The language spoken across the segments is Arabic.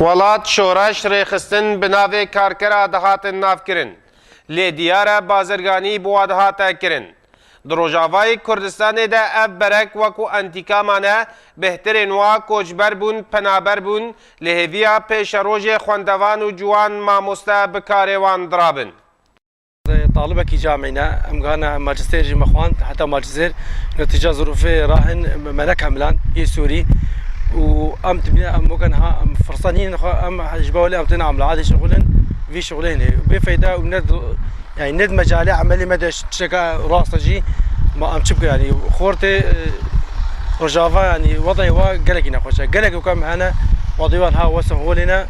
ولات شورش ریخستن بناوی کارکرا دهاتن ناف کرن. لی دیاره بازرگانی بوا دهاتا کرن. در روجاوای کردستان ده اف برک وکو انتیکامانه بهترین وا کوچبر بون پنابر بون لهویا پیش روژ خواندوان و جوان ماموسته بکاروان درابن. طالبك جامعنا أمغانا ماجستير مخوان حتى ماجستير نتيجة ظروف راهن ملك عملان هي سوري وأم تبني أم مكانها فرصانين أم جبالي أم تنعم العادي شغلن في شغلين بفايدة وند يعني ند مجال عملي مدى شكا راسجي ما أم شبكة يعني خورتي رجافة يعني وضعي هو قلقنا خوشة قلق وكم هنا وضعيها وسهولنا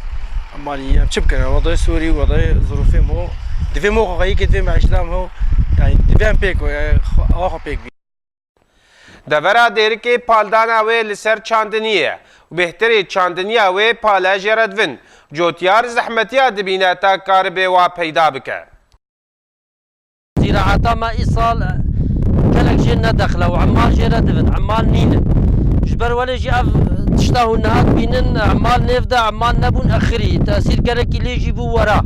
مالي أم شبكة وضع سوري وضع ظروفهم هو دفي موقع غير كده مع إسلام هو يعني دفي أم بيك آخر بيك. دورا دیر که پالدان اوه لسر چاندنیه و بهتری چاندنیه اوه پالاج ردون جوتیار زحمتیه دبینه تا کار به و پیدا بکه. زراعتا ما ایصال کلک جن ندخله و عمال جی ردون عمال نینه جبر ولی جی اف تشتاهو نهات بینن عمال نفده عمال نبون اخری تأثیر گرکی لیجی بو ورا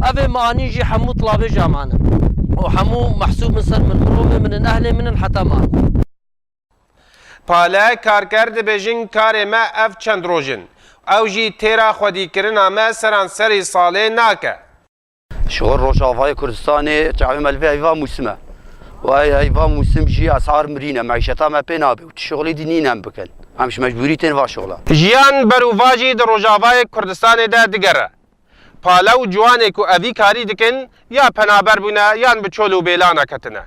اوه معانی جی حمو طلابه جامعنا وحمو محسوب من خروبه من أهله من حتى ما پاله کارکرد بیجن کار ما اف چند روژن او جی تیرا خودی کرنا ما سرانسری ساله ناکه. شغل روجافای کردستان تعویم الوی ایوا موسمه و ایوا موسم جی اسعار مرینه معیشتا ما پینا بی و شغلی دینی نم بکن همش مجبوری تن وا شغلا جیان بروواجی در روجافای کردستان ده دگره پاله و جوانه که اوی کاری دکن یا پنابر بونه یا بچولو بیلانا کتنه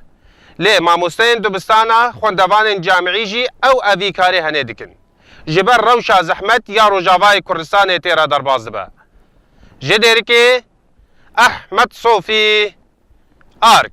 لی ماموستین دبستانا خوندوان جامعی جی او اوی کاری هنه دکن جبر روشا زحمت یا روجاوای کردستان تیرا درباز به جدیر که احمد صوفی آرک